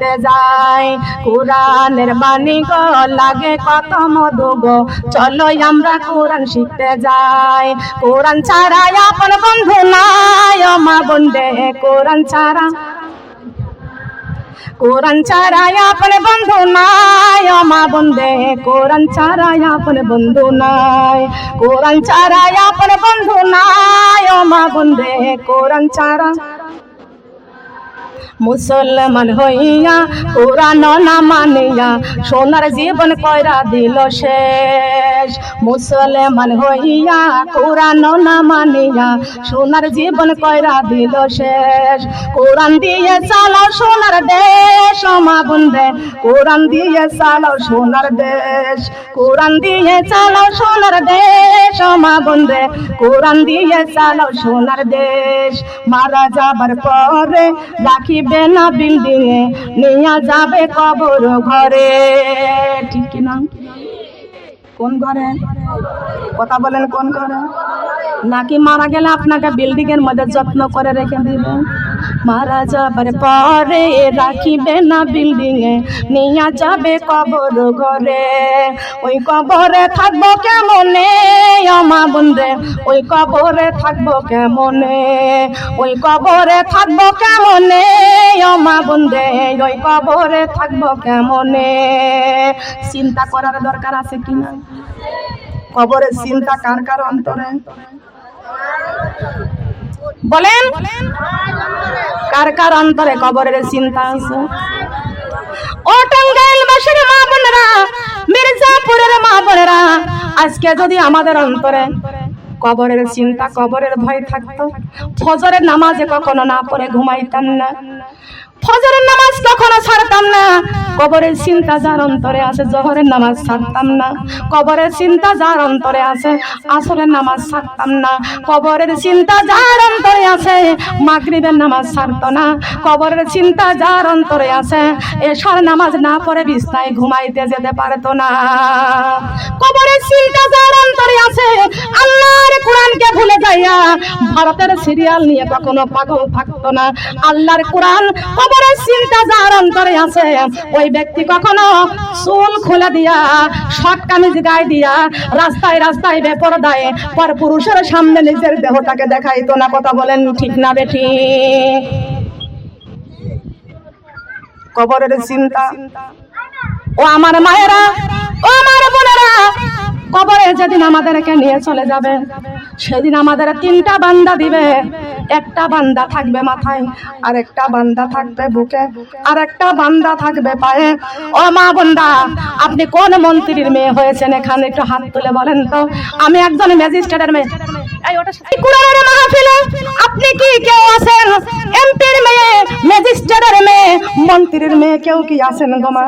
শিখতে যাই। কোরআনের বাণী গো লাগে কত মধু গো, চলো আমরা কোরআন শিখতে যাই। কোরআন ছাড়া আপন বন্ধু নাই ও মা বন্দে, কোরআন ছাড়া আপন বন্ধু নাই ও মা বন্দে, কোরআন ছাড়া আপন বন্ধু নাই। কোরআন ছাড়া আপন বন্ধু নাই ও মা বন্দে, কোরআন ছাড়া। মুসলমান হইয়া কোরআন না মানিয়া সোনার জীবন কইরা দিল শেষ। মুসলমান হইয়া কোরআন না মানিয়া সোনার জীবন কইরা দিল শেষ। কোরআন দিয়ে চালাও সোনার দেশ ও মা বন্দে, কোরআন দিয়ে চালাও সোনার দেশ। কোরআন দিয়ে চালাও সোনার দেশ ও মা বন্দে, কোরআন দিয়ে চালাও সোনার দেশ। মারা যাবার পরে রাখিবে না বিল্ডিং এ, নিয়ে যাবে কবর ঘরে। ঠিক না? কোন ঘরে? কথা বলেন, কোন ঘরে? নাকি মারা গেলে আপনাকে বিল্ডিং এর মধ্যে যত্ন করে রেখে দিবে? মারা যাবার পরে রাখিবে না বিল্ডিং এ, নিয়ে যাবে কবর ঘরে। ওই কবরে থাকবো কেমনে ও মা বন্দে, ওই কবরে থাকবো কেমনে, ওই কবরে থাকবো কেমনে ও মা বন্দে, ওই কবরে থাকবো কেমনে। চিন্তা করার দরকার আছে কিনা? কবরের চিন্তা কার কার অন্তরে? বলেন, কার কার অন্তরে কবরের চিন্তা আছে? ও টাঙ্গাইলবাসীর মা বোনেরা, মির্জাপুরের মা বোনেরা, আজকে যদি আমাদের অন্তরে কবরের চিন্তা, কবরের ভয় থাকতো, ফজরের নামাজে কখনো না পড়ে ঘুমাইতাম না, ফজরের নামাজ কখনো ছাড়তাম না। কবরের চিন্তা যার অন্তরে আছে জোহরের নামাজ ছাড়তাম না, কবরের চিন্তা যার অন্তরে আছে আসরের নামাজ ছাড়তাম না, কবরের চিন্তা যার অন্তরে আছে মাগরিবের নামাজ ছাড়তো না, কবরের চিন্তা যার অন্তরে আছে এশার নামাজ না পড়ে বিছানায় ঘুমাইতে যেতে পারতো না। কবরের চিন্তা যার অন্তরে আছে আল্লাহর কোরআনকে ভুলে যাইয়া ভারতের সিরিয়াল নিয়ে কখনো পাগল থাকতো না। আল্লাহর কোরআন কবরের চিন্তা যার অন্তরে আছে ওই ব্যক্তি কখনো চুল খুলে দিয়া শর্ট কামিজ গায়ে দিয়া রাস্তায় রাস্তায় বেপরদায় পর পুরুষের সামনে নিজের দেহটাকে দেখাইতো না। কথা বলেন ঠিক না বেঠি? কবরের চিন্তা। ও আমার মায়েরা, ও আমার বোনেরা, কবরে যেদিন আমাদেরকে নিয়ে চলে যাবে সেদিন আমাদের তিনটা বান্দা দিবে। একটা বান্দা থাকবে মাথায়, আর একটা বান্দা থাকবে বুকে, আর একটা বান্দা থাকবে পায়ে। ও মা বোনরা, আপনি কোন মন্ত্রীর মেয়ে হয়েছেন এখানে একটু হাত তুলে বলেন তো? আমি একজন ম্যাজিস্ট্রেটের মেয়ে। কোরআনের মাহফিলে আপনি কি কেউ আছেন এমপির মেয়ে, ম্যাজিস্ট্রেটের মেয়ে, মন্ত্রীর মেয়ে কেউ কি আছেন গো মা?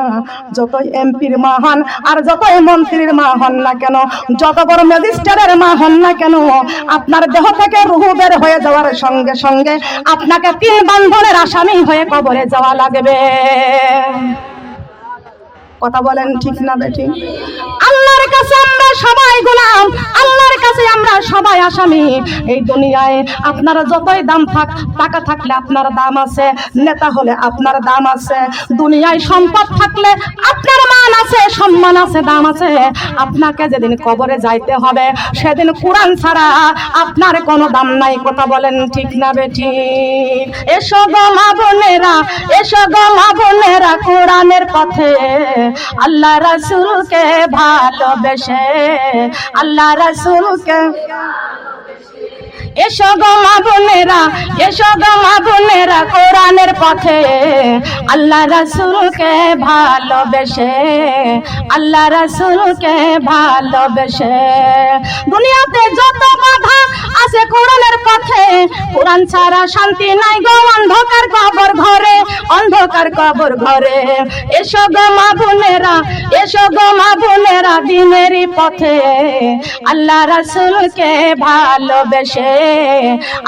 যতই এমপির মা হন আর যতই মন্ত্রীর মা হন না কেন, যত বড় ম্যাজিস্ট্রেটের মা হন না কেন, আপনার দেহ থেকে রূহ বের হয়ে যাওয়ার সঙ্গে সঙ্গে আপনাকে তিন বন্ধনের আসামি হয়ে কবরে যাওয়া লাগবে। কথা বলেন ঠিক না বেঠি? আল্লাহর কাছে আমরা সবাই গোলাম, আল্লাহর কাছে আমরা সবাই আসামি। এই দুনিয়ায় আপনার যতই দাম থাক, টাকা থাকলে আপনার দাম আছে, নেতা হলে আপনার দাম আছে, দুনিয়ায় সম্পদ থাকলে আপনার মান আছে, সম্মান আছে, দাম আছে। আপনাকে যেদিন কবরে যাইতে হবে সেদিন কোরআন ছাড়া আপনার কোনো দাম নাই। কথা বলেন ঠিক না বেঠি? এসো গো মা বোনেরা, এসো গো মা বোনেরা, কোরআনের পথে আল্লাহ রাসূলকে ভালোবেসে, আল্লাহ রাসূলকে। এসো গো মা বোনেরা, এসো গো মা বোনেরা, কোরআনের পথে আল্লাহ রাসূলকে ভালোবেসে, আল্লাহ রাসূলকে ভালোবেসে। দুনিয়াতে যত বাধা আছে কোরআনের পথে, কোরআন ছাড়া শান্তি নাই গো অন্ধকার কবর ঘরে, অন্ধকার কবর ঘরে। এসো গো মা বোনেরা, এসো গো মা বোনেরা, দিনেরই পথে আল্লাহ রাসূলকে ভালোবেসে,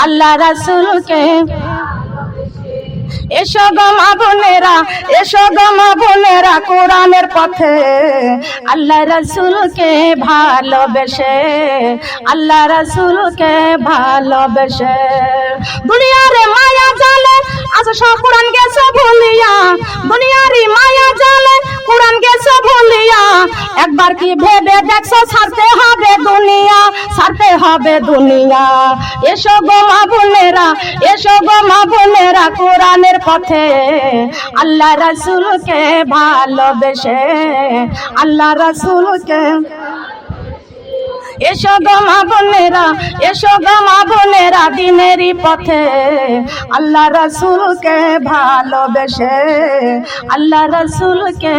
আল্লাহ রাসূলকে। এসো গো মা বোনেরা, এসো গো মা বোনেরা, কোরআনের পথে আল্লাহ রাসূলকে ভালোবেসে, আল্লাহ রাসূলকে ভালোবেসে। দুনিয়ার মায়া জালে আজ সব কোরআন গেছে ভুলিয়া, দুনিয়ার একবার কি ভেবে দেখছো ছাড়তে হবে দুনিয়া, ছাড়তে হবে দুনিয়া। এসো গো মা বোনেরা, এসো গো মা বোনেরা কোরআনের পথে, আল্লাহ রাসূলকে ভালোবেসে, আল্লাহ রাসূলকে। এসো গো মা বোনেরা, এসো গো মা বোনেরা দিনেরই পথে, আল্লাহ রাসূলকে ভালোবেসে, আল্লাহ রাসূলকে।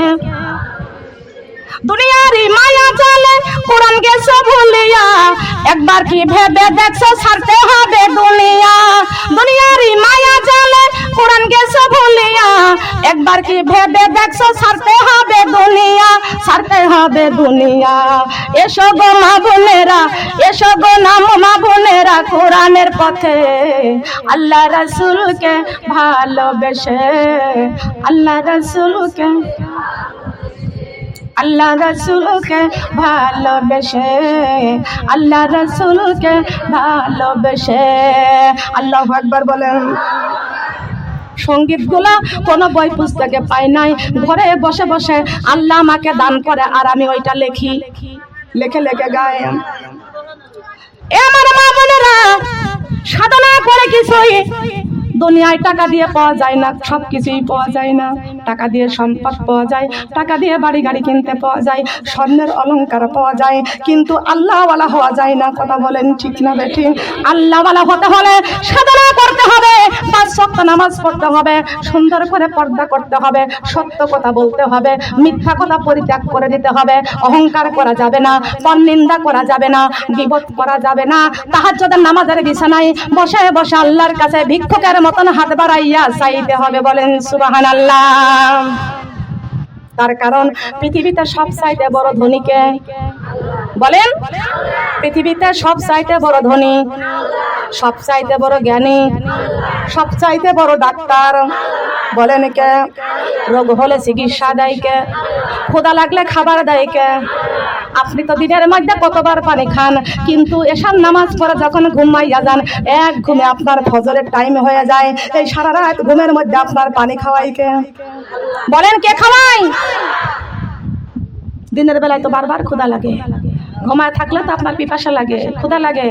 দুনিয়ারই মায়া জালে কোরআন গেছো ভুলিয়া, একবার কি ভেবে দেখছো ছাড়তে হবে দুনিয়া। দুনিয়ারই মায়া জালে কোরআন গেছো ভুলিয়া, একবার কি ভেবে দেখছো ছাড়তে হবে দুনিয়া, ছাড়তে হবে দুনিয়া। এসো গো মা বোনেরা, এসো গো মা বোনেরা কোরআনের পথে, আল্লাহ রাসূলকে ভালোবেসে, আল্লাহ রাসূলকে, আল্লাহ রাসূলকে ভালোবেসে, আল্লাহ রাসূলকে ভালোবেসে। আল্লাহু আকবার বলেন। সঙ্গীতগুলা কোনো বই পুস্তকে পাই নাই, ঘরে বসে বসে আল্লাহ আমাকে দান করে আর আমি ওইটা লিখি, লেখে লেখে গাই। আমার মা বোনেরা সাধনা করে কিছুই দুনিয়ায় টাকা দিয়ে পাওয়া যায় না, সব কিছুই পাওয়া যায় না। টাকা দিয়ে সম্পদ পাওয়া যায়, টাকা দিয়ে বাড়ি গাড়ি কিনতে পাওয়া যায়, স্বর্ণের অলংকার পাওয়া যায়, কিন্তু আল্লাহওয়ালা হওয়া যায় না। কথা বলেন ঠিক না বেঠিক? আল্লাহওয়ালা হতে হলে সাধনা করতে হবে, 5 ওয়াক্ত নামাজ পড়তে হবে, সুন্দর করে পর্দা করতে হবে, সত্য কথা বলতে হবে, মিথ্যা কথা পরিত্যাগ করে দিতে হবে, অহংকার করা যাবে না, পরনিন্দা করা যাবে না, গীবত করা যাবে না। তাহাজ্জুদের নামাজের বিছানায় বসে বসে আল্লাহর কাছে ভিক্ষুকের মতন হাত বাড়াইয়া চাইতে হবে। বলেন সুবহানাল্লাহ। তার কারণ পৃথিবীতে সব চাইতে বড় ধনী কে? বলেন। পৃথিবীতে সব চাইতে বড় ধনী, সব চাইতে বড় জ্ঞানী, সব চাইতে বড় ডাক্তার, বলেন কে? রোগ হলে চিকিৎসা দেয় কে? ক্ষুধা লাগলে খাবার দেয় কে? আপনি তো দিনের মধ্যে কতবার পানি খান, কিন্তু এশার নামাজ পড়ে যখন ঘুমাইয়া যান, এক ঘুমে আপনার ফজরের টাইম হয়ে যায়। এই সারা রাত ঘুমের মধ্যে আপনার পানি খাওয়াই কে? বলেন কে খাওয়াই? দিনের বেলায় তো বারবার ক্ষুধা লাগে, ঘুমায় থাকলে তো আপনার পিপাসা লাগে, ক্ষুধা লাগে।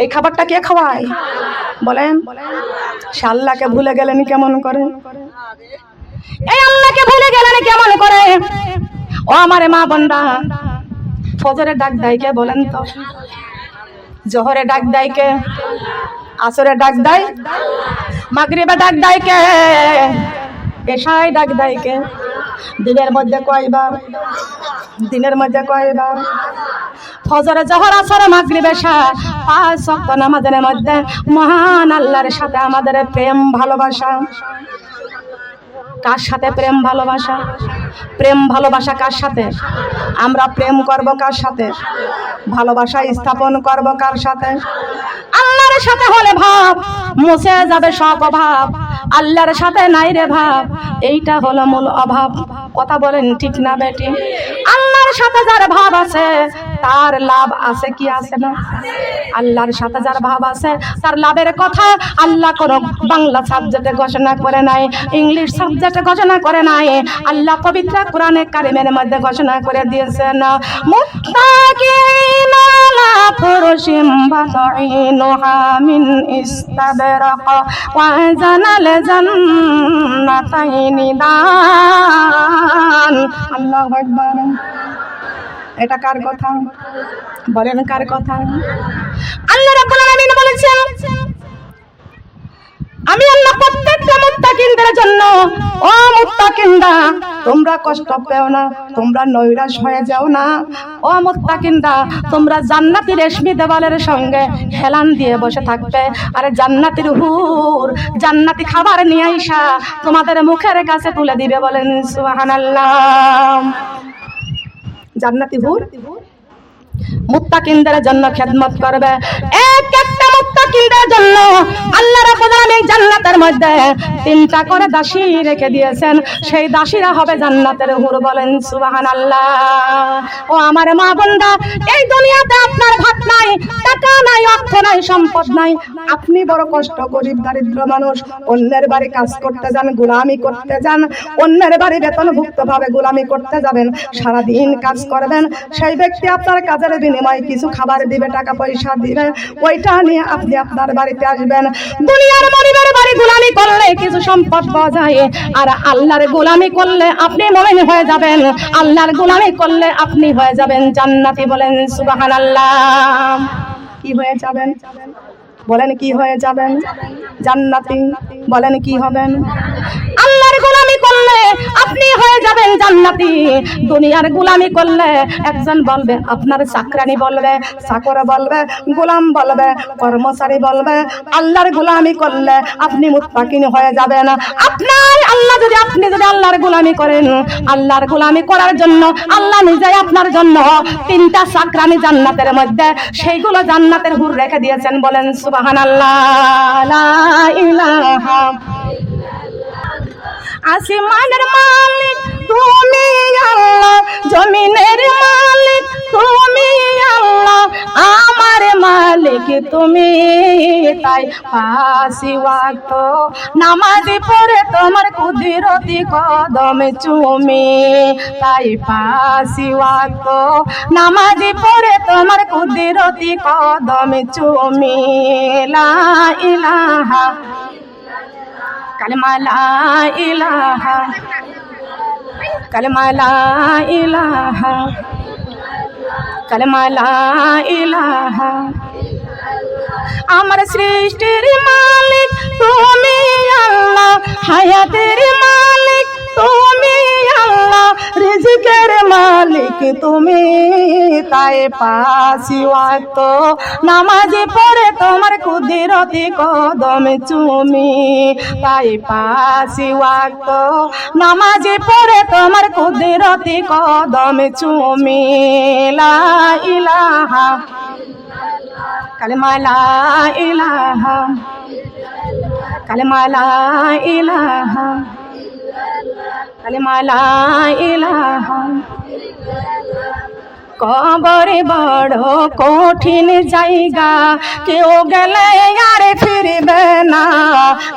এই খাবারটা কে খাওয়ায়? বলেন। সে আল্লাহকে ভুলে গেলেন কেমন করে? এই আল্লাহকে ভুলে গেলেন কেমন করে? ও আমার মা বোনরা, ফজরে ডাক দেয় কে? বলেন তো। জোহরে ডাক দেয় কে? আসরে ডাক দেয়? মাগরিবে ডাক দেয় কে? এশায় ডাক দেয় কে? দিনের মধ্যে কয়বার? দিনের মধ্যে কয়বার? ফজরে, জোহর, আসর, মাগরিব, এশা, 5 ওয়াক্ত নামাজের মধ্যে মহান আল্লাহর সাথে আমাদের প্রেম ভালোবাসা। কার সাথে প্রেম ভালোবাসা? প্রেম ভালোবাসা কার সাথে? আমরা প্রেম করব কার সাথে? ভালোবাসা স্থাপন করব কার সাথে? আল্লাহর সাথে হলে ভাব মুছে যাবে সব অভাব, আল্লাহর সাথে নাই রে ভাব, এইটা হলো মূল অভাব। কথা বলেন ঠিক না বেটি? আল্লাহর সাথে যার ভাব আছে তার লাভ আছে কি আছে না? আল্লাহর সাথে যার ভাব আছে তার লাভের কথা আল্লাহ কোন বাংলা সাবজেক্টে ঘোষণা করে নাই, ইংলিশ সাবজেক্টে ঘোষণা করে নাই। আল্লাহ পবিত্র কোরআনে কারিমের মধ্যে ঘোষণা করে দিয়েছেন, মুত্তাকিনা আলা ফুরুশিম বাতাইনুহা মিন ইস্তাবরাক ওয়া জানাল জান্নাতাইনি দান। আল্লাহু আকবার। এটা কার কথা? বলেন কার কথা? আল্লাহ রাব্বুল আলামিন বলেছেন, আমি আল্লাহ প্রত্যেকটা মুত্তাকিনদের জন্য, ও মুত্তাকিনরা তোমরা কষ্ট পেও না, তোমরা নৈরাশ হয়ে যাও না। ও মুত্তাকিনরা তোমরা জান্নাতি রেশমি দেওয়ালের সঙ্গে হেলান দিয়ে বসে থাকবে, আর জান্নাতির হুর জান্নাতি খাবার নিয়ে আইসা তোমাদের মুখের কাছে তুলে দিবে। বলেন সুবহানাল্লাহ। জান্নাতি হুর মুত্তাকিনদের জন্য খেদমত করবে। এক একটা মুত্তাকিদের জন্য আল্লাহ রাব্বুল আলামিন জান্নাতের মধ্যে 3টা করে দাসী রেখে দিয়েছেন। সেই দাসীরা হবে জান্নাতের হুর। বলেন সুবহানাল্লাহ। ও আমার মা বোনরা, এই দুনিয়াতে আপনার ভাত নাই, টাকা নাই, অর্থ নাই, সম্পদ নাই, আপনি বড় কষ্ট, গরিব দারিদ্র মানুষ, অন্যের বাড়ি কাজ করতে যান, গোলামি করতে যান, অন্যের বাড়ি বেতনভুক্ত ভাবে গোলামি করতে যাবেন, সারাদিন কাজ করবেন। সেই ব্যক্তি আপনার কাজের বিনিময়ে কিছু খাবার দিবে, টাকা পয়সা দিবে, ওইটা নিয়ে আপনি আপনার বাড়িতে আসবেন। দুনিয়ার মনিবের বাড়ি গোলামি করলে কিছু সম্পদ পাওয়া যায়, আর আল্লাহর গোলামি করলে আপনি মুমিন হয়ে যাবেন, আল্লাহর গোলামি করলে আপনি হয়ে যাবেন জান্নাতি। বলেন সুবহানাল্লাহ। কি হয়ে যাবেন? বলেন কি হয়ে যাবেন? জান্নাতি। বলেন কি হবেন? আল্লাহর গোলামি করলে আপনি হয়ে যাবেন জান্নাতি। দুনিয়ার গোলামি করলে একজন বলবে, আপনার চাকরানি বলবে, চাকর বলবে, গোলাম বলবে, কর্মচারী বলবে। আল্লাহর গোলামি করলে আপনি মুত্তাকিন হয়ে যাবেন। আপনি যদি আল্লাহর গোলামি করেন, আল্লাহর গোলামি করার জন্য আল্লাহ নিজেই আপনার জন্য 3টা চাকরানি জান্নাতের মধ্যে, সেইগুলো জান্নাতের হুর রেখে দিয়েছেন। বলেন সুবহানাল্লাহ। লা ইলাহা। আসমানের মালিক তুমি আল্লাহ, জমিনের মালিক তুমি আল্লাহ, আমার মালিক তুমি। তাই 5 ওয়াক্ত নামাজ পড়ে তোমার কুদরতি কদম চুমি। তাই 5 ওয়াক্ত নামাজ পড়ে তোমার কুদরতি কদম চুমি। লা ইলাহা। কালেমা লা ইলাহা, কালেমা লা ইলাহা, কালেমা লা ইলাহা। আমার সৃষ্টির মালিক তুমি আল্লাহ, হায়াতের মালিক তুমি আল্লাহ, রিজিকের মালিক তুমি। তাই 5 ওয়াক্ত নামাজ পড়ে তোমার কুদরতি কদম চুমি। তাই 5 ওয়াক্ত নামাজ পড়ে তোমার কুদরতি কদম চুমি। লা ইলাহা। কালেমা লা ইলাহা, কালেমা লা ইলাহা, কালেমা লা ইলাহা। কবরে বড় কঠিন জায়গা, কেউ গেলে আর ফিরবে না।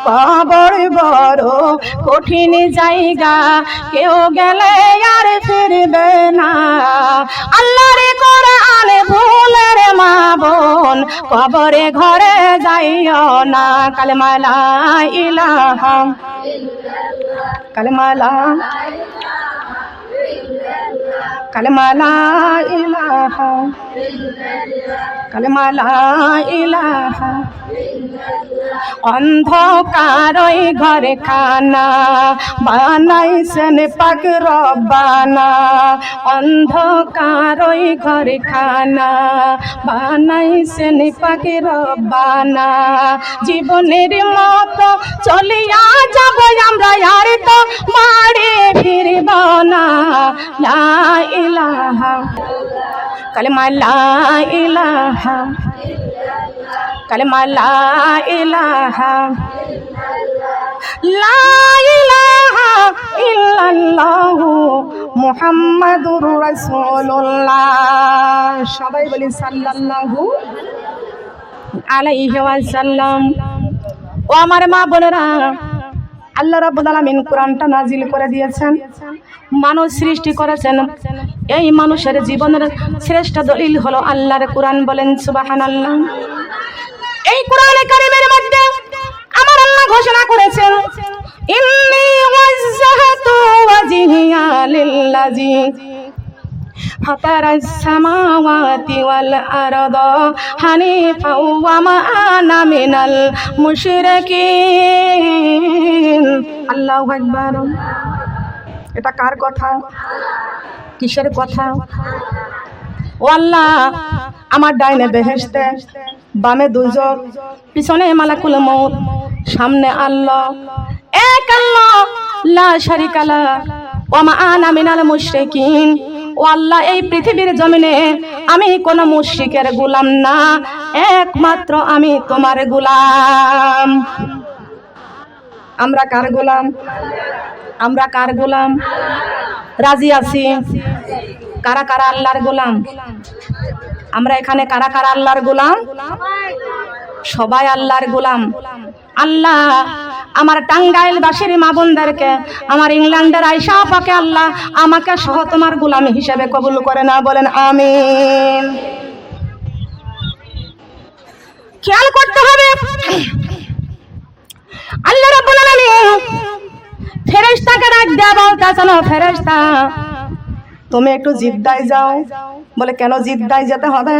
কবর বড় কঠিন জায়গা, কেউ গেলে আর ফিরবে না। আল্লাহর কোরআন ভুলের মা বোন, কবরে ঘরে যাইও না। কালেমা লা ইলাহা, কালেমা লা, কালেমা লা ইলাহা, কালেমা লা ইলাহা। অন্ধকারই ঘরে খানা বানাইছেন পাক রব্বানা। অন্ধকারই ঘরে খানা বানাইছেন পাক রব্বানা। জীবনের মতো চলিয়া যাব আমরা, আর তো মারে ফিরব না। লা ইলাহা, কালেমা লা ইলাহা, কালেমা লা ইলাহা, লা ইলাহা ইল্লাল্লাহু মুহাম্মাদুর রাসূলুল্লাহ। সবাই বলি সাল্লাল্লাহু আলাইহি ওয়াসাল্লাম। ও আমার মা বোনেরা, আল্লাহ রাব্বুল আলামিন কোরআনটা নাজিল করে দিয়েছেন, মানুষ সৃষ্টি করেছেন। এই মানুষের জীবনের শ্রেষ্ঠ দলিল হলো আল্লাহর কোরআন। বলেন সুবহানাল্লাহ। এই কোরআনে কারীমের মধ্যে আমার আল্লাহ ঘোষণা করেছেন, ইন্নী ওয়াজ্জাহতু ওয়াজহিয়া লিল্লাযী ফাতারাস সামাওয়াতি ওয়াল আরদা হানিফা ওয়া মা আনা মিনাল মুশরিকিন। আল্লাহু আকবার। এটা কার কথা? কিসের কথা? ও আল্লাহ, আমার ডাইনে বেহেশতে, বামে দুজক, পিছনে মালাকুল মউত, সামনে আল্লাহ, এক আল্লাহ, লা শারিকা লা, ওয়া মা আনা মিনাল মুশরিকিন। ও আল্লাহ, এই পৃথিবীর জমিনে আমি কোনো মুশরিকের গোলাম না, একমাত্র আমি তোমার গোলাম। আমরা কার গোলাম? আমরা কার গোলাম? রাজি আছি? কারা কারা আল্লাহর গোলাম? আমরা এখানে কারা কারা আল্লাহর গোলাম? সবাই আল্লাহর গোলাম। আল্লাহ আমার টাঙ্গাইল বাসীর মা বোনদেরকে, আমার ইংল্যান্ডের আয়েশা আপাকে আল্লাহ আমাকে সহ তোমার গোলাম হিসেবে কবুল করে না, বলেন আমিন। খেয়াল করতে হবে, আল্লাহ রাব্বুল আলামিন ফেরেশতাকে ডাক দেয়া বলতেছেন, ফেরেশতা তুমি একটু জিদ্দায় যাও। বলে কেন জিদ্দায় যেতে হবে?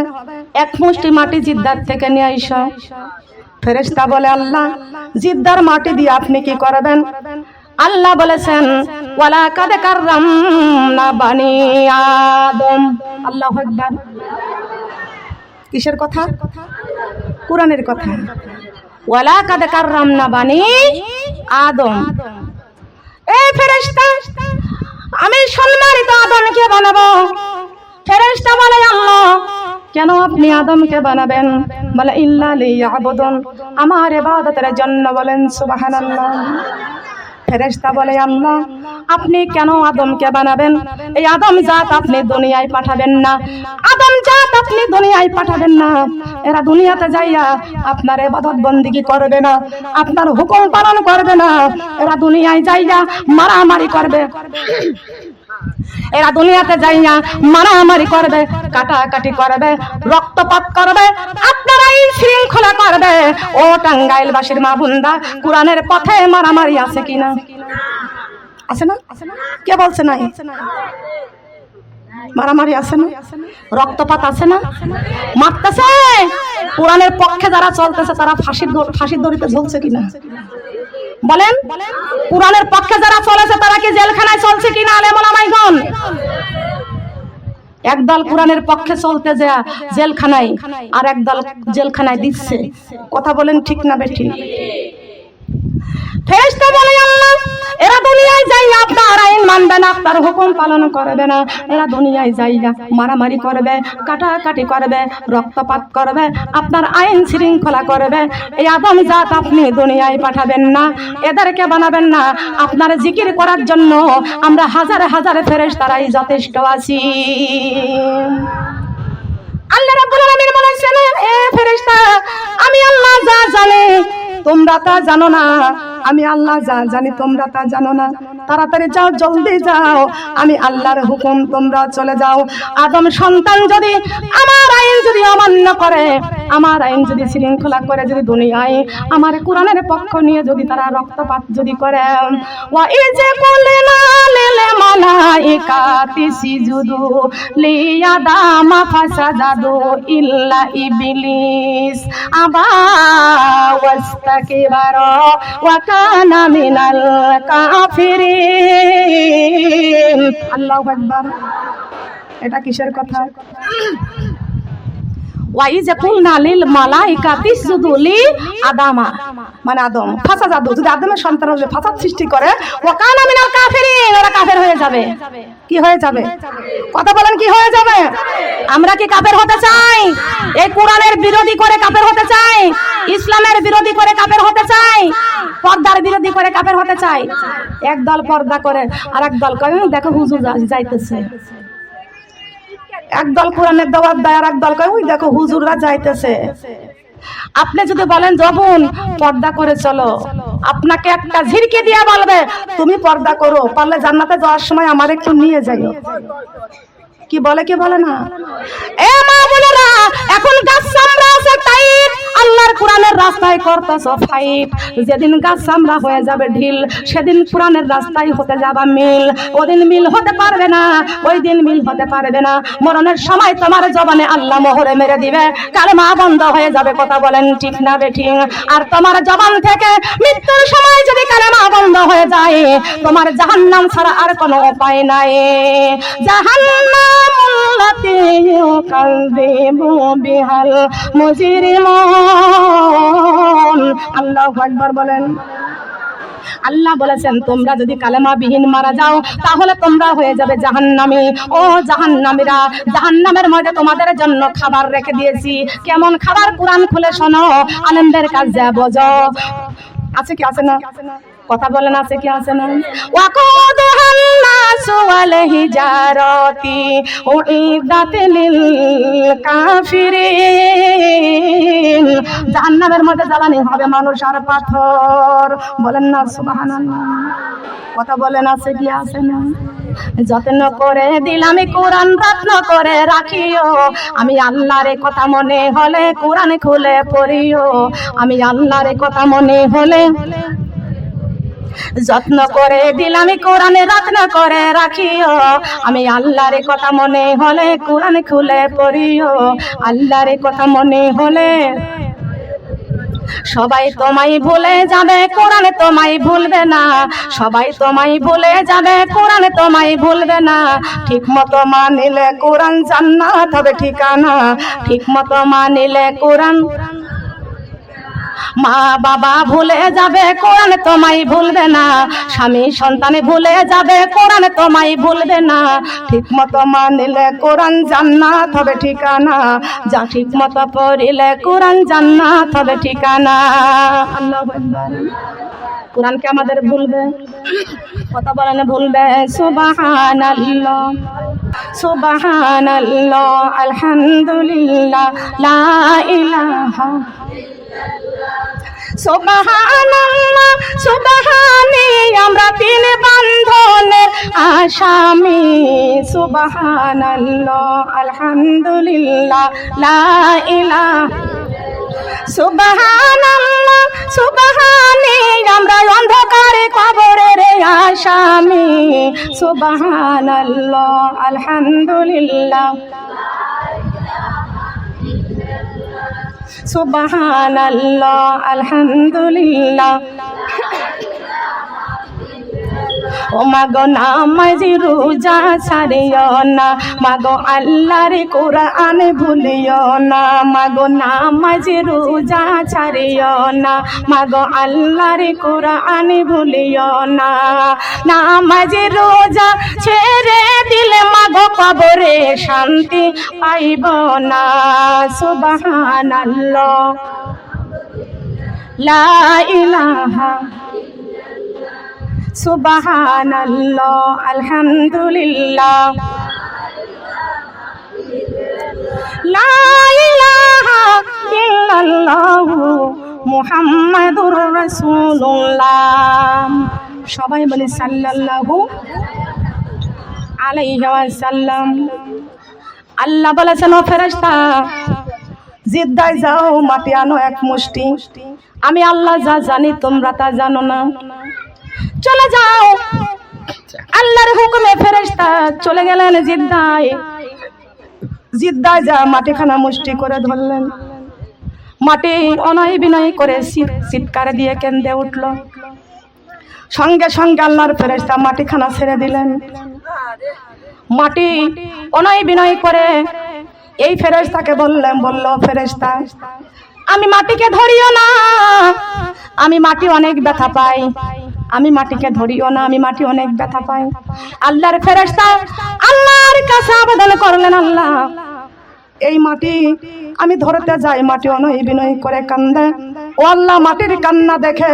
এক মুষ্টি মাটি জিদ্দার থেকে নিয়ে আইসো। ফেরেশতা বলে আল্লাহ জিদ্দার মাটি দিয়ে আপনি কি করবেন? আল্লাহ বলেছেন ওয়ালা কাদ কাররামনা বানি আদম। আল্লাহু আকবার। কিসের কথা? কোরআনের কথা। ওয়ালা কাদ কাররামনা বানি আদম। এই ফেরেশতা আমি সম্মানিত আদমকে বানাবো। ফেরেশতা বলে আল্লাহ কেন আপনি আদমকে বানাবেন? বলে ইল্লা লিয়াবুদুন, আমার ইবাদতের জন্য। বলেন সুবহানাল্লাহ। ফেরেশতা বলে আল্লাহ আপনি কেন আদমকে বানাবেন? এই আদম জাত আপনি দুনিয়ায় পাঠাবেন না, আদম জাত আপনি দুনিয়ায় পাঠাবেন না। এরা দুনিয়াতে যাইয়া আপনার ইবাদত বন্দেগী করবে না, আপনার হুকুম পালন করবে না। এরা দুনিয়ায় যাইয়া মারামারি করবে, এরা দুনিয়াতে যাইয়া মারামারি করবে, কাটাকাটি করবে, রক্তপাত করবে, আপনার আইন শৃঙ্খলা করবে। ও টাঙ্গাইলবাসীর মা বোনরা, কোরআনের পথে মারামারি আছে কিনা? আছে না? কে বলছে নাই? মারামারি আছে না? রক্তপাত আছে না? মারতেছে। কোরআনের পক্ষে যারা চলতেছে তারা ফাঁসির দড়িতে ঝুলছে কিনা? বলেন, কোরআনের পক্ষে যারা চলেছে তারা কি জেলখানায় চলছে কিনা? আলেম ওলামাইগণ একদল কোরআনের পক্ষে চলতে যা জেলখানায়, আর একদল জেলখানায় দিচ্ছে। কথা বলেন ঠিক না বেঠিক? ফেরেশতা বলে আল্লাহ এরা দুনিয়ায় যাইয়া আপনার আইন মানবে না, আপনার হুকুম পালন করবে না। এরা দুনিয়ায় যাইয়া মারামারি করবে, কাটাকাটি করবে, রক্তপাত করবে, আপনার আইন শৃঙ্খলা করবে। এই আদম জাত আপনি দুনিয়ায় পাঠাবেন না, এদেরকে বানাবেন না। আপনার জিকির করার জন্য আমরা হাজারে হাজারে ফেরেশতারাই যথেষ্ট আছি। আল্লাহ রাব্বুল আলামিন বলেছেন এ ফেরেশতা আমি আল্লাহ যা জানি তোমরা তা জানো না, আমি আল্লাহ যা জানি তোমরা তা জানো না। তাড়াতাড়ি যাও, জলদি যাও, আমি আল্লাহর হুকুম, তোমরা চলে যাও। আদম সন্তান যদি আমার আইন যদি অমান্য করে, আমার আইন যদি শৃঙ্খলা করে, যদি দুনিয়ায় আমার কোরআনের পক্ষ নিয়ে যদি তারা রক্তপাত যদি করে, ওয়া ইজে কুলনা লিল মালাইকাতি সিজুদু লিয়াদামা ফাসাজাদু ইল্লা ইবলিস আবা ওয়াস্তাকবারা ওয়া কানা মিনাল কাফিরিন। আল্লাহু আকবার। এটা কিসের কথা? ওয়াইজে কুলনা লিল মালাইকাতি ইসজুদু লি আদামা, মানে আদম ফাসাজাদু, যদি আদমের সন্তান হলে ফাসাদ সৃষ্টি করে, ওয়া কানা মিনাল কাফিরিন, ওরা কাফের হয়ে যাবে। কি হয়ে যাবে? কথা বলেন, কি হয়ে যাবে? আমরা কি কাফের হতে চাই? এই কোরআনের বিরোধী করে কাফের হতে চাই? ইসলামের বিরোধী করে কাফের হতে চাই? পর্দার বিরোধী করে কাফের হতে চাই? একদল পর্দা করে আর একদল কয় দেখো হুজুর যাইতেছে। একদল কোরআনের দাওয়াত দেয় আর একদল কয় ওই দেখো হুজুররা যাইতেছে। আপনি যদি বলেন জবুন পর্দা করে চলো, আপনাকে একটা ঝিরকি দিয়ে বলবে তুমি পর্দা করো, পারলে জান্নাতে যাওয়ার সময় আমার একটু নিয়ে যাইও। কি বলে কি বলে না? এ মা বোনেরা, এখন গাছ চামড়া আছে টাইট, আল্লাহর কোরআনের রাস্তায় করতেছ ফাইট। যেদিন গাছ চামড়া হয়ে যাবে ঢিল, সেদিন কোরআনের রাস্তায় হতে যাবা মিল। ওদিন মিল হতে পারবে না, ওই দিন মিল হতে পারবে না। মরণের সময় তোমার জবানে আল্লাহ মোহরে মেরে দিবে, কালেমা বন্ধ হয়ে যাবে। কথা বলেন ঠিক না বেঠিক? আর তোমার জবান থেকে মৃত্যুর সময় যদি কালেমা বন্ধ হয়ে যায়, তোমার জাহান্নাম ছাড়া আর কোনো উপায় নাই। জাহান্নাম التي يكذب بها المجرمون। আল্লাহু আকবার বলেন। আল্লাহ বলেছেন তোমরা যদি কালেমা বিহীন মারা যাও তাহলে তোমরা হয়ে যাবে জাহান্নামী। ও জাহান্নামীরা, জাহান্নামের মধ্যে তোমাদের জন্য খাবার রেখে দিয়েছি। কেমন খাবার? কোরআন খুলে শোনো, আলেমদের কাছে বোঝো। আছে কি আছে না? কথা বলেন, আছে কি আছে না? ওয়াকুদুহান নাসু ওয়াল হিজারাতি উইদাত লিল কাফিরিন। জাহান্নামের মধ্যে জ্বালানি হবে মানুষ আর পাথর। বলেন না সুবহানাল্লাহ। কথা বলেন, আছে কি আছে না? যত্ন করে দিলাম কোরআন, রত্ন করে রাখিও। আমি আল্লাহর কথা মনে হলে কোরআন খুলে পড়িও। আমি আল্লাহর কথা মনে হলে যত্ন করে দিলাম কোরআন, রত্ন করে রাখিও। আমি আল্লাহর কথা মনে হলে কোরআন খুলে পড়িও। আল্লাহর কথা মনে হলে সবাই তোমায় ভুলে যাবে, কোরআন তোমায় ভুলবে না। সবাই তোমায় ভুলে যাবে, কোরআন তোমায় ভুলবে না। ঠিক মতো মানিলে কোরআন জান্নাত হবে ঠিকানা। ঠিক মতো মানিলে কোরআন। মা বাবা ভুলে যাবে, কোরআন তোমায় ভুলবে না। স্বামী সন্তানে ভুলে যাবে, কোরআন তোমায় ভুলবে না। ঠিক মতো মানিলে কোরআন জান্নাত হবে ঠিকানা। যা ঠিক মতো পড়িলে কোরআন জান্নাত হবে ঠিকানা। আল্লাহু আকবার। কোরআনকে আমাদের ভুলবে, কথা বলেন ভুলবে। সুবহানাল্লাহ, সুবহানাল্লাহ, আলহামদুলিল্লাহ, লা ইলাহা সুবহানাল্লাহ, সুবহানি আমরা তিন বন্ধনের আসামি। সুবহানাল্লাহ, আলহামদুলিল্লাহ, লা ইলাহা সুবহানাল্লাহ, সুবহানি আমরা অন্ধকারে কবরের আসামি। সুবহানাল্লাহ, আলহামদুলিল্লাহ, সুবহানাল্লাহ, আলহামদুলিল্লাহ। ও মাগো নামাজ রোজা ছাড়িও না, মাগো আল্লাহর কোরআন ভুলিও না। মাগো নামাজ রোজা ছাড়িও না, মাগো আল্লাহর কোরআন ভুলিও না। নামাজ রোজা ছেড়ে দিলে মাগো কবরে শান্তি পাইব না। সুবহানাল্লাহ, লা ইলাহা সুবহানাল্লাহ, আলহামদুলিল্লাহ, লা ইলাহা ইল্লাল্লাহ, মুহাম্মাদুর রাসূলুল্লাহ। সবাই বলি সাল্লাল্লাহু আলাইহি ওয়াসাল্লাম। আল্লাহ বলেছেন, ও ফেরেশতা জিদ্দায় যাও, মাটি আনো এক মুষ্টি। আমি আল্লাহ যা জানি তোমরা তা জানো না। চলে যাও। আল্লাহর হুকুমে ফেরেশতা চলে গেলেন জিদ্দায়। জিদ্দায় যা মাটিখানা মুষ্টি করে ধরলেন। মাটি অনয় বিনয় করে চিৎকার দিয়ে কেঁদে উঠল। সঙ্গে সঙ্গে আল্লাহর ফেরেশতা মাটিখানা ছেড়ে দিলেন। মাটি অনয় বিনয় করে এই ফেরেশতাকে বলল, ফেরেশতা আমি মাটিকে ধরিও না, আমি মাটি অনেক ব্যথা পাই। আমি মাটিকে ধরিও না, আমি মাটি অনেক ব্যথা পাই। আল্লাহর ফেরেশতা আল্লাহর কাছে আবেদন করলেন, আল্লাহ এই মাটি আমি ধরতে যাই, মাটি অনয় বিনয় করে কান্দে। ও আল্লাহ, মাটির কান্না দেখে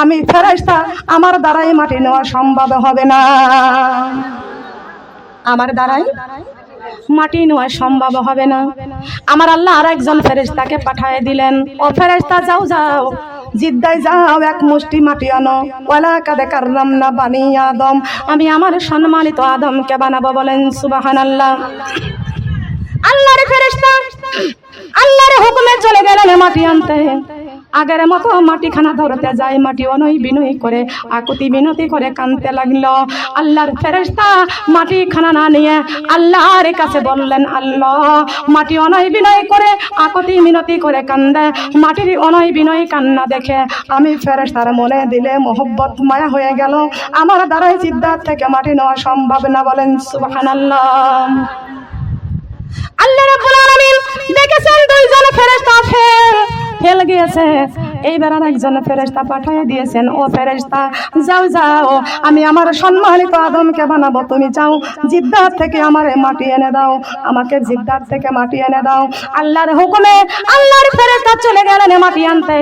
আমি ফেরেশতা আমার দ্বারাই মাটি নেওয়া সম্ভব হবে না। আমার দ্বারাই মাটি নেওয়া সম্ভব হবে না। আমার আল্লাহ আর একজন ফেরেশতাকে পাঠিয়ে দিলেন, ও ফেরেশতা যাও যাও, জিদ্দায় যাও, এক মুষ্টি মাটি আনো। ওয়ালা কাদে কাররামনা বানি আদম, আমি আমার সম্মানিত আদমকে বানাবো। বলেন সুবহানাল্লাহ। আল্লাহর ফেরেশতা আল্লাহর হুকুমে চলে গেলেন মাটি আনতে। আগের মতো মাটিখানা ধরতে যায়, মাটি অনয় বিনয় করে আকুতি বিনতি করে কাঁদতে লাগলো। আল্লাহর ফেরেশতা মাটিখানা না নিয়ে আল্লাহর কাছে বললেন, আল্লাহ মাটি অনয় বিনয় করে আকুতি মিনতি করে কান্দে। মাটির অনয় বিনয় কান্না দেখে আমি ফেরেশতার মনে দিলে মোহব্বত মায়া হয়ে গেল। আমার দ্বারাই জিদ্দাত থেকে মাটি নেওয়া সম্ভব না। বলেন সুবহানাল্লাহ। আল্লাহ রাব্বুল আলামিন দেখেছেন দুইজন ফেরেশতা ফেল গিয়েছে। এইবার আর একজন ফেরেশতা পাঠিয়ে দিয়েছেন, ও ফেরেশতা যাও যাও, আমি আমার সম্মানিত আদমকে বানাবো, তুমি যাও জিদ্দার থেকে আমারে মাটি এনে দাও, আমাকে জিদ্দার থেকে মাটি এনে দাও। আল্লাহর হুকুমে আল্লাহর ফেরেশতা চলে গেলেন মাটি আনতে।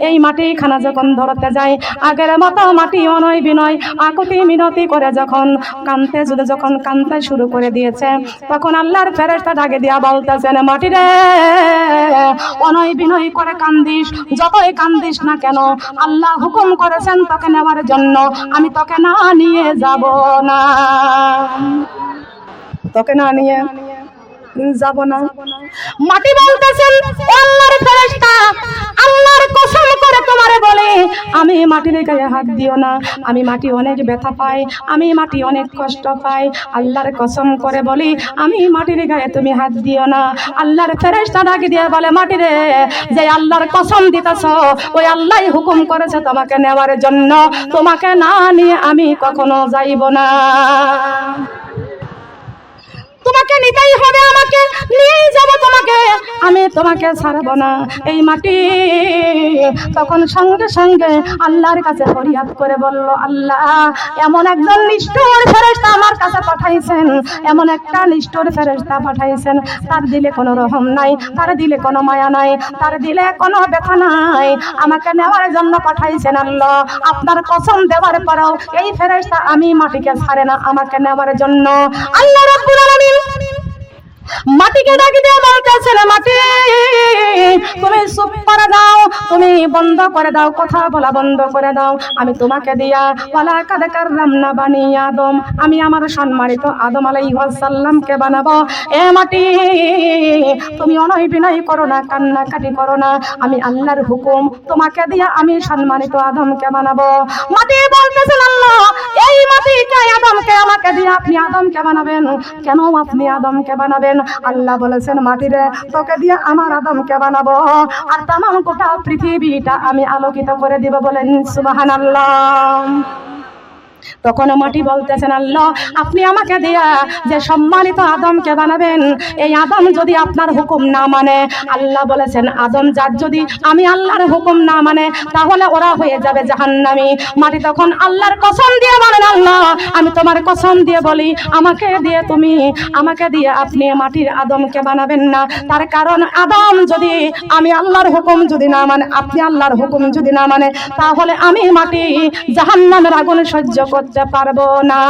এই মাটি খানা যখন ধরতে যায়, আগের মতো মাটি অনয় বিনয় আকুতি মিনতি করে যখন কানতে শুরু করে দিয়েছে, তখন আল্লাহর ফেরেশতা ডাকে দিয়া বলতেছেন, মাটি রে, অনয় বিনয় করে কান্দিস, যতই কান্দিস না কেন, আল্লাহ হুকুম করেছেন তোকে নেওয়ার জন্য, আমি তোকে না নিয়ে যাব না, তোকে না নিয়ে যাব না। মাটি বলতেছেন, আল্লাহর ফেরেশতা, আল্লাহর কসম করে তোমারে বলে, আমি মাটির গায়ে হাত দিও না, আমি মাটি অনেক ব্যথা পাই, আমি মাটি অনেক কষ্ট পাই, আল্লাহর কসম করে বলি, আমি মাটির গায়ে তুমি হাত দিও না। আল্লাহর ফেরেশতা ডাকি দিয়ে বলে, মাটি রে, যে আল্লাহর কসম দিতেছ, ওই আল্লাহই হুকুম করেছে তোমাকে নেওয়ার জন্য, তোমাকে না নিয়ে আমি কখনো যাইব না, তোমাকে নিতেই হবে, আমাকে নিয়েই যাব, তোমাকে আমি তোমাকে ছাড়ব না। এই মাটি তখন সঙ্গে সঙ্গে আল্লাহর কাছে ফরিয়াদ করে বলল, আল্লাহ, এমন একজন নিষ্ঠুর ফেরেশতা আমার কাছে পাঠাইছেন, এমন একটা নিষ্ঠুর ফেরেশতা পাঠাইছেন, তার দিলে কোনো রহম নাই, তার দিলে কোনো মায়া নাই, তার দিলে কোনো ব্যথা নাই, আমাকে নেওয়ার জন্য পাঠাইছেন। আল্লাহ, আপনার কসম দেওয়ার পরেও এই ফেরেশতা আমি মাটিকে ছাড়ে না আমাকে নেওয়ার জন্য। আল্লাহ রাব্বুল আলামিন মাটিকে ডাকি দিয়ে বলতেছেন, মাটি তুমি চুপ করে দাও, তুমি বন্ধ করে দাও, কথা বলা বন্ধ করে দাও, আমি তোমাকে দিয়া ওয়ালা কাদ কাররামনা বানি আদম, আমি আমার সম্মানিত আদম আলাইহিস সালামকে বানাবো। এ মাটি, তুমি অনয় বিনয় করো না, কান্নাকাটি করো না, আমি আল্লাহর হুকুম, তোমাকে দিয়া আমি সম্মানিত আদমকে বানাবো। মাটি বলতেছেন, আল্লাহ, এই মাটিকে আদমকে আমাকে দিয়ে আপনি আদমকে বানাবেন কেন, আপনি আদমকে বানাবেন? আল্লাহ বলেছেন, মাটিরে, তোকে দিয়ে আমার আদমকে বানাবো, আর তামাম গোটা পৃথিবীটা আমি আলোকিত করে দিব, বলেন সুবহানাল্লাহ। তখন মাটি বলতেছেন, আল্লাহ, আপনি আমাকে দিয়া যে সম্মানিত আদমকে বানাবেন, এই আদম যদি আপনার হুকুম না মানে, আল্লাহ বলেছেন আদম জাত যদি আমি আল্লাহর হুকুম না মানে, তাহলে ওরা হয়ে যাবে জাহান্নামী। মাটি তখন আল্লাহর কসম দিয়ে বলেন, আল্লাহ, আমি তোমার কসম দিয়ে বলি, আমাকে দিয়ে আপনি মাটির আদমকে বানাবেন না, তার কারণ আদম যদি আমি আল্লাহর হুকুম যদি না মানে, আপনি আল্লাহর হুকুম যদি না মানে, তাহলে আমি মাটি জাহান্নামের আগুন সহ্য করতে পারবো না।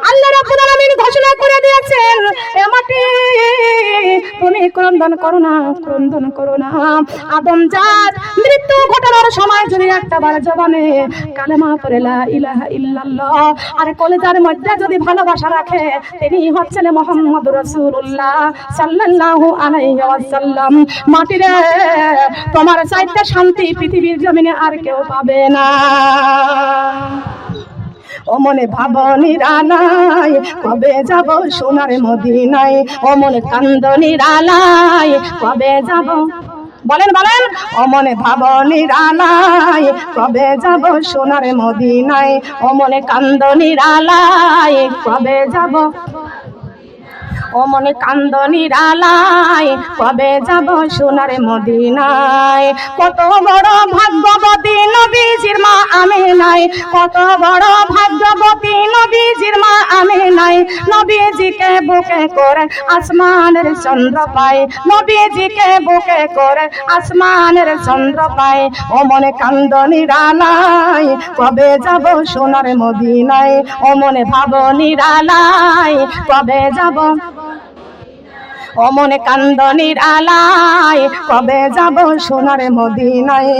আল্লাহ রাব্বুল আলামিন ঘোষণা করে দিয়েছেন, এ মাটি, তুমি ক্রন্দন করো না, ক্রন্দন করো না। আদম জাত মৃত্যু ঘটানোর সময় যদি একটাবার জবানে কালেমা পড়ে লা ইলাহা ইল্লাল্লাহ আর কলিজার মধ্যে যদি ভালোবাসা রাখে, তিনি হচ্ছেন মুহাম্মদুর রাসূলুল্লাহ সাল্লাল্লাহু আলাইহি ওয়াসাল্লাম। মাটিরে, তোমার চাইতে শান্তি পৃথিবীর জমিনে আর কেউ পাবে না। ও মনে ভাবনি রানাই, কবে যাব সোনার মদিনায়, ও মনে কান্দনি রালাই, কবে যাব, বলেন বলেন, ও মনে ভাবনি রালাই, কবে যাব সোনার মদিনায়, ও মনে কান্দনি রালাই, কবে যাব, ও মনে কান্দনি রালাই, কবে যাব সোনার মদিনায়। কত বড় ভাগ্যবতী নবীজির মা আমিনাই, কত বড় ভাগ্যবতী নবীজির মা আমিনাই, নবীজিকে বুকে করে আসমানের চন্দ্র পায়, নবীজিকে বুকে করে আসমানের চন্দ্র পায়। ও মনে কান্দনি রালাই, কবে যাব সোনার মদিনায়, ও মনে ভাবনি রালাই, কবে যাব, ও মনে কান্দনির আলাই, কবে যাব সোনার মদিনায়।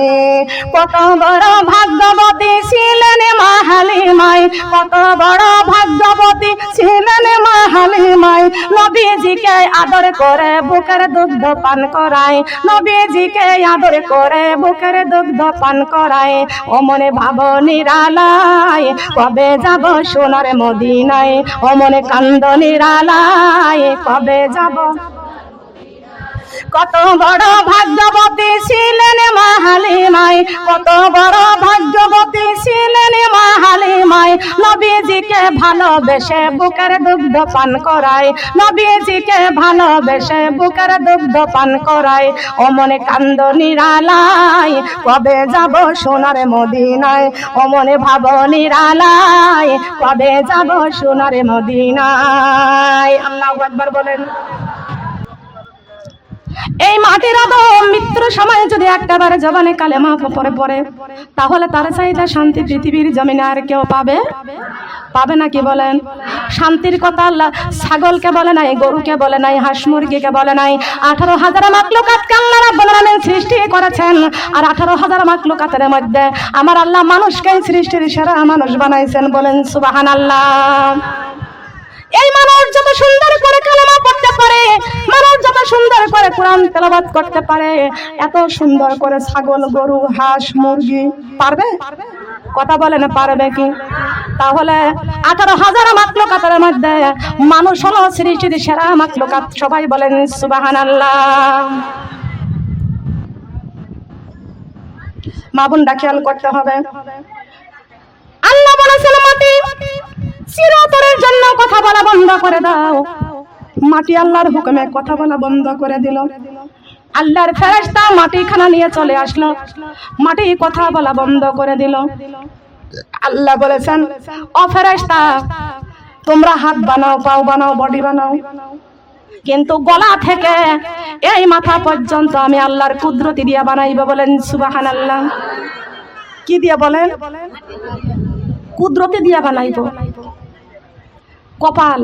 কত বড় ভাগ্যবতী ছিলেন মা হালিমাই, কত বড় ভাগ্যবতী ছিলেন মা হালিমাই, নবীজিকে আদর করে বুকের দুগ্ধ পান করায়, নবীজিকে আদর করে বুকের দুগ্ধ পান করায়। ও মনে ভাবনির আলাই, কবে যাব সোনার মদিনায়, ও মনে কান্দনির আলাই, কবে যাব, কত বড় ভাগ্যবতী ছিলেন মা হালিমায়, কত বড় ভাগ্যবতী ছিলেন মা হালিমায়, নবীজিকে ভালোবেসে বুকের দুগ্ধ পান করায়, নবীজিকে ভালোবেসে বুকের দুগ্ধ পান করায়। ও মনে কান্দ নিরালায়, কবে যাব সোনার মদিনায়, ও মনে ভাব নিরালায়, কবে যাব সোনার মদিনায়। আল্লাহু আকবার বলেন। এই মাটির আদম মৃত্যুর সময় যদি একটাবার জবানে কালেমা পড়ে পড়ে, তাহলে তার চাইতে শান্তি পৃথিবীর জমিনে আর কেউ পাবে পাবে না? কি বলেন? শান্তির কথা আল্লাহ ছাগলকে বলে নাই, গরুকে বলে নাই, হাঁস মুরগিকে বলে নাই। 18,000 মাখলুকাতকে আল্লাহ রাব্বুল আলামিন সৃষ্টি করেছেন, আর 18,000 মাখলুকাতের মধ্যে আমার আল্লাহ মানুষকে সৃষ্টির সেরা মানুষ বানাইছেন। বলেন সুবহানাল্লাহ। এই মানুষ যত সুন্দর করে কালেমা পড়তে পারে, মানুষ যত সুন্দর করে কোরআন তেলাওয়াত করতে পারে, এত সুন্দর করে ছাগল গরু হাঁস মুরগি পারবে? কথা বলেন, পারবে কি? তাহলে 18,000 মাখলুকাতের মধ্যে মানুষ হলো সৃষ্টির সেরা মাখলুকাত। সবাই বলেন সুবহানাল্লাহ। মা বোনরা খেয়াল করতে হবে, আল্লাহ বলেছেন মাটি চিরতরের জন্য কথা বলা বন্ধ করে দাও। মাটি আল্লাহর হুকুমে কথা বলা বন্ধ করে দিল। আল্লাহর ফেরেশতা মাটিখানা নিয়ে চলে আসলো, মাটি কথা বলা বন্ধ করে দিল। আল্লাহ বলেছেন, ও ফেরেশতা, তোমরা হাত বানাও, পাও বানাও, বডি বানাও, কিন্তু গলা থেকে এই মাথা পর্যন্ত আমি আল্লাহর কুদরতি দিয়া বানাইব। বলেন সুবহানাল্লাহ। কি দিয়া বলেন? কুদরতি দিয়া বানাইব। কপাল